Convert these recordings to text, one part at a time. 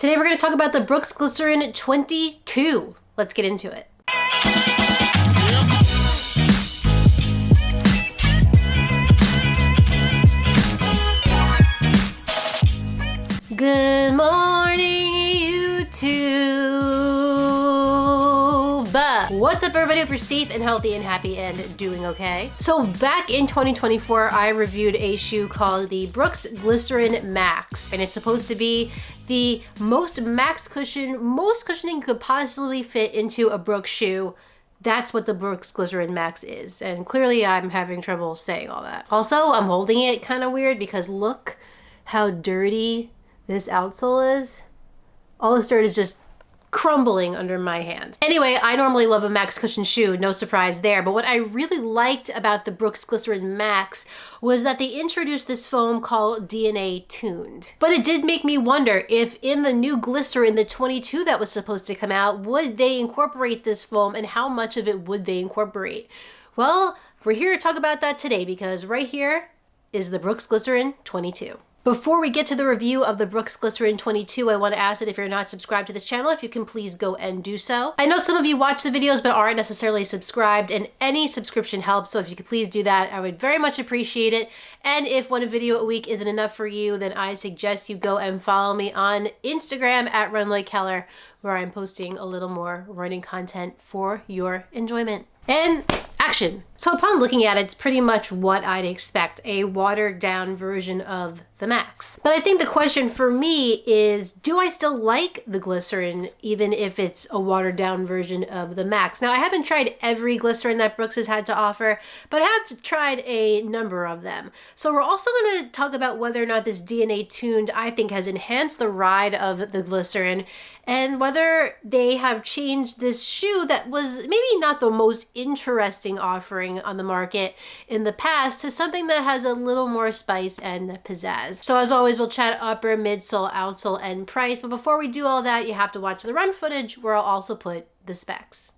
Today we're going to talk about the Brooks Glycerin 22. Let's get into it. Good morning, YouTube. What's up, everybody? Hope you're safe and healthy and happy and doing okay. So back in 2024, I reviewed a shoe called the Brooks Glycerin Max, and it's supposed to be the most max cushion, most cushioning could possibly fit into a Brooks shoe. That's what the Brooks Glycerin Max is, and clearly I'm having trouble saying all that. Also, I'm holding it kind of weird because look how dirty this outsole is. All this dirt is just crumbling under my hand. Anyway, I normally love a max cushion shoe, no surprise there, but what I really liked about the Brooks Glycerin Max was that they introduced this foam called DNA Tuned. But it did make me wonder if in the new Glycerin, the 22 that was supposed to come out, would they incorporate this foam and how much of it would they incorporate? Well, we're here to talk about that today because right here is the Brooks Glycerin 22. Before we get to the review of the Brooks Glycerin 22, I want to ask that if you're not subscribed to this channel, if you can please go and do so. I know some of you watch the videos but aren't necessarily subscribed, and any subscription helps, so if you could please do that, I would very much appreciate it. And if one video a week isn't enough for you, then I suggest you go and follow me on Instagram at RunLikeKeller, where I'm posting a little more running content for your enjoyment. And action. So upon looking at it, it's pretty much what I'd expect, a watered down version of the Max. But I think the question for me is, do I still like the Glycerin even if it's a watered down version of the Max? Now, I haven't tried every Glycerin that Brooks has had to offer, but I have tried a number of them. So we're also going to talk about whether or not this DNA Tuned, I think, has enhanced the ride of the Glycerin, and whether they have changed this shoe that was maybe not the most interesting offering on the market in the past to something that has a little more spice and pizzazz. So as always, we'll chat upper, midsole, outsole, and price. But before we do all that, you have to watch the run footage where I'll also put the specs.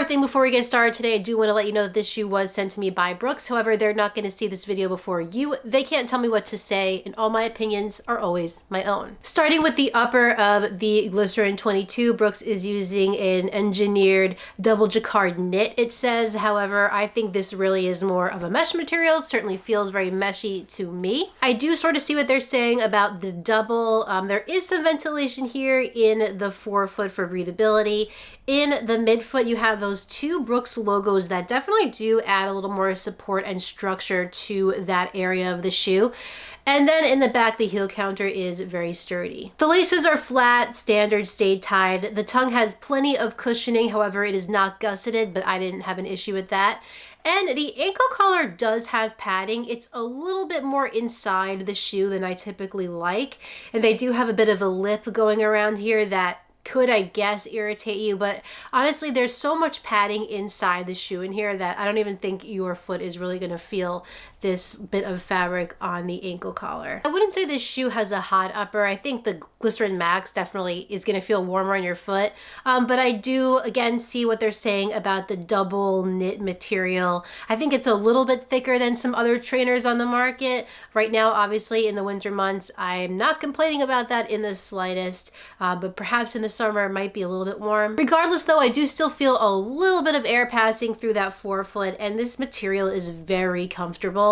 Before we get started today, I do want to let you know that this shoe was sent to me by Brooks. However, they're not going to see this video before you. They can't tell me what to say, and all my opinions are always my own. Starting with the upper of the Glycerin 22, Brooks is using an engineered double jacquard knit, it says. However, I think this really is more of a mesh material. It certainly feels very meshy to me. I do sort of see what they're saying about the double. There is some ventilation here in the forefoot for breathability. In the midfoot, you have those two Brooks logos that definitely do add a little more support and structure to that area of the shoe. And then in the back, the heel counter is very sturdy. The laces are flat, standard, stayed tied. The tongue has plenty of cushioning. However, it is not gusseted, but I didn't have an issue with that. And the ankle collar does have padding. It's a little bit more inside the shoe than I typically like. And they do have a bit of a lip going around here that could, I guess, irritate you, but honestly, there's so much padding inside the shoe in here that I don't even think your foot is really going to feel this bit of fabric on the ankle collar. I wouldn't say this shoe has a hot upper. I think the Glycerin Max definitely is going to feel warmer on your foot, but I do, again, see what they're saying about the double knit material. I think it's a little bit thicker than some other trainers on the market. Right now, obviously, in the winter months, I'm not complaining about that in the slightest, but perhaps in the summer it might be a little bit warm. Regardless, though, I do still feel a little bit of air passing through that forefoot, and this material is very comfortable.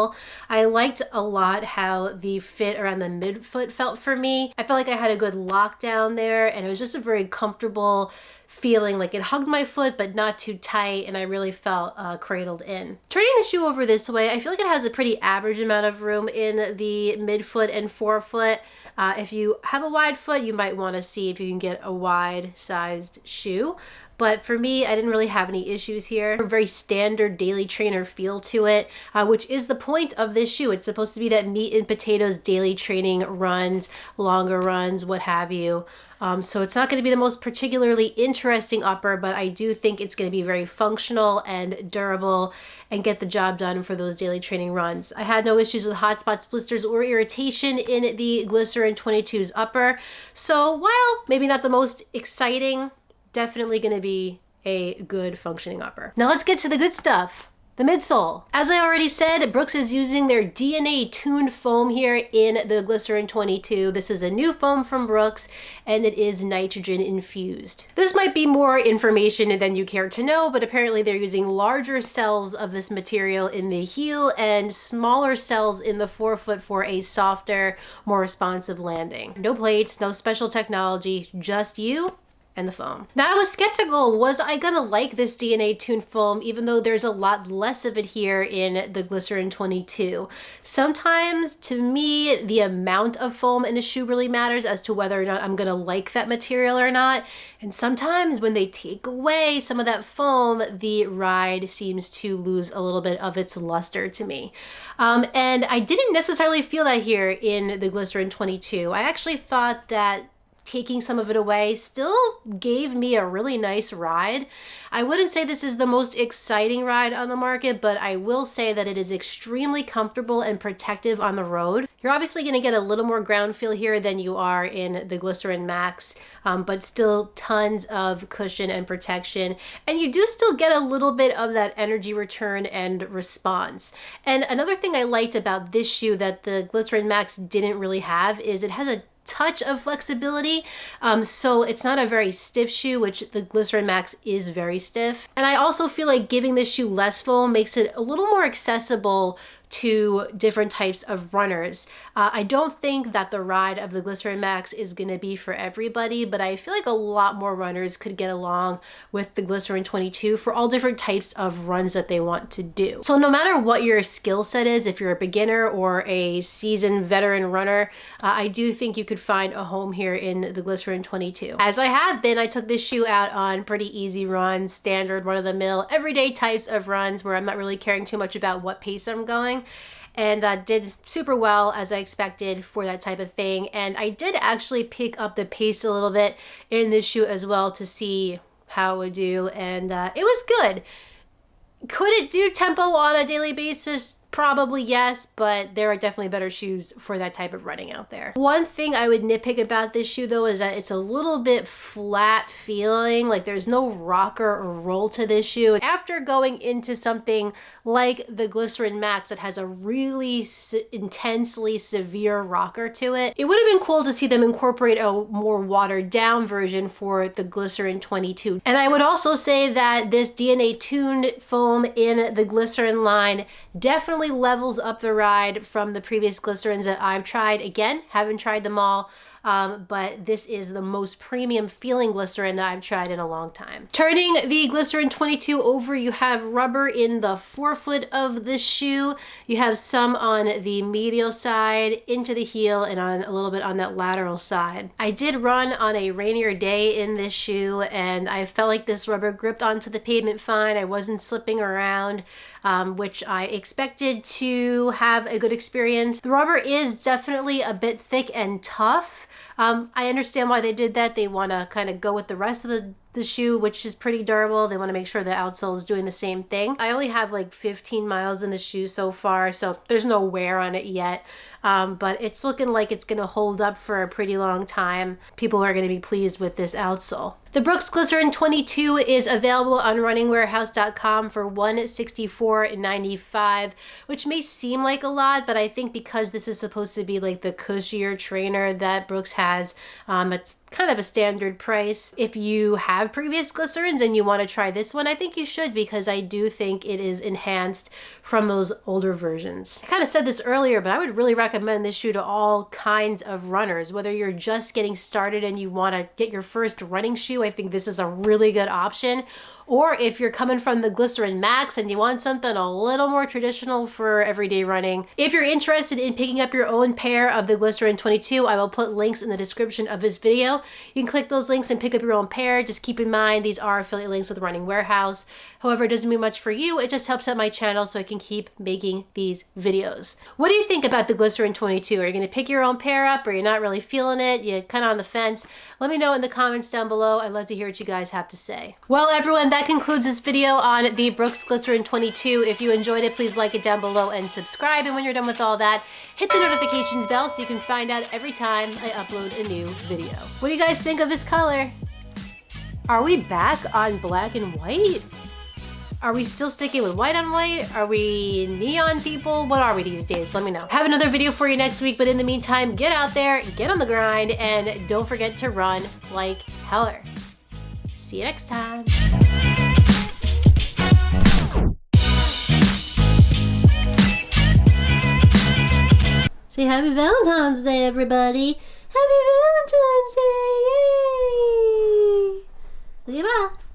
I liked a lot how the fit around the midfoot felt for me. I felt like I had a good lockdown there, and it was just a very comfortable feeling. Like it hugged my foot, but not too tight, and I really felt cradled in. Turning the shoe over this way, I feel like it has a pretty average amount of room in the midfoot and forefoot. If you have a wide foot, you might want to see if you can get a wide-sized shoe. But for me, I didn't really have any issues here. A very standard daily trainer feel to it, which is the point of this shoe. It's supposed to be that meat and potatoes daily training runs, longer runs, what have you. So it's not going to be the most particularly interesting upper, but I do think it's going to be very functional and durable and get the job done for those daily training runs. I had no issues with hot spots, blisters, or irritation in the Glycerin 22's upper. So while maybe not the most exciting, definitely going to be a good functioning upper. Now let's get to the good stuff. The midsole. As I already said, Brooks is using their DNA tuned foam here in the Glycerin 22. This is a new foam from Brooks, and it is nitrogen infused. This might be more information than you care to know, but apparently they're using larger cells of this material in the heel and smaller cells in the forefoot for a softer, more responsive landing. No plates, no special technology, just you and the foam. Now I was skeptical, was I gonna like this DNA tuned foam even though there's a lot less of it here in the Glycerin 22. Sometimes to me the amount of foam in a shoe really matters as to whether or not I'm gonna like that material or not. And sometimes when they take away some of that foam, the ride seems to lose a little bit of its luster to me. And I didn't necessarily feel that here in the Glycerin 22. I actually thought that taking some of it away still gave me a really nice ride. I wouldn't say this is the most exciting ride on the market, but I will say that it is extremely comfortable and protective on the road. You're obviously going to get a little more ground feel here than you are in the Glycerin Max, but still tons of cushion and protection. And you do still get a little bit of that energy return and response. And another thing I liked about this shoe that the Glycerin Max didn't really have is it has a touch of flexibility, so it's not a very stiff shoe, which the Glycerin Max is very stiff. And I also feel like giving this shoe less foam makes it a little more accessible to different types of runners. I don't think that the ride of the Glycerin Max is going to be for everybody, but I feel like a lot more runners could get along with the Glycerin 22 for all different types of runs that they want to do. So no matter what your skill set is, if you're a beginner or a seasoned veteran runner, I do think you could find a home here in the Glycerin 22. As I have been, I took this shoe out on pretty easy runs, standard run-of-the-mill, everyday types of runs where I'm not really caring too much about what pace I'm going. And did super well as I expected for that type of thing. And I did actually pick up the pace a little bit in this shoe as well to see how it would do, and it was good. Could it do tempo on a daily basis? Probably yes, but there are definitely better shoes for that type of running out there. One thing I would nitpick about this shoe though is that it's a little bit flat feeling, like there's no rocker or roll to this shoe. After going into something like the Glycerin Max that has a really intensely severe rocker to it, it would have been cool to see them incorporate a more watered down version for the Glycerin 22. And I would also say that this DNA tuned foam in the Glycerin line definitely levels up the ride from the previous Glycerins that I've tried. Again, haven't tried them all, but this is the most premium feeling Glycerin that I've tried in a long time. Turning the Glycerin 22 over, you have rubber in the forefoot of the shoe. You have some on the medial side, into the heel, and on a little bit on that lateral side. I did run on a rainier day in this shoe, and I felt like this rubber gripped onto the pavement fine. I wasn't slipping around, which I expected to have a good experience. The rubber is definitely a bit thick and tough. I understand why they did that. They want to kind of go with the rest of the shoe, which is pretty durable. They want to make sure the outsole is doing the same thing. I only have like 15 miles in the shoe so far, so there's no wear on it yet. But it's looking like it's going to hold up for a pretty long time. People are going to be pleased with this outsole. The Brooks Glycerin 22 is available on runningwarehouse.com for $164.95, which may seem like a lot, but I think because this is supposed to be like the cushier trainer that Brooks has, it's kind of a standard price. If you have previous glycerins and you want to try this one, I think you should, because I do think it is enhanced from those older versions. I kind of said this earlier, but I would really recommend this shoe to all kinds of runners. Whether you're just getting started and you want to get your first running shoe, I think this is a really good option. Or if you're coming from the Glycerin Max and you want something a little more traditional for everyday running. If you're interested in picking up your own pair of the Glycerin 22, I will put links in the description of this video. You can click those links and pick up your own pair. Just keep in mind, these are affiliate links with Running Warehouse. However, it doesn't mean much for you. It just helps out my channel so I can keep making these videos. What do you think about the Glycerin 22? Are you going to pick your own pair up, or you're not really feeling it? You're kind of on the fence? Let me know in the comments down below. I'd love to hear what you guys have to say. Well, everyone, that concludes this video on the Brooks Glycerin 22. If you enjoyed it, please like it down below and subscribe. And when you're done with all that, hit the notifications bell so you can find out every time I upload a new video. What do you guys think of this color? Are we back on black and white? Are we still sticking with white on white? Are we neon people? What are we these days? Let me know. Have another video for you next week, but in the meantime, get out there, get on the grind, and don't forget to run like heller. See you next time. Say happy Valentine's Day, everybody. Happy Valentine's Day, yay! Okay, bye.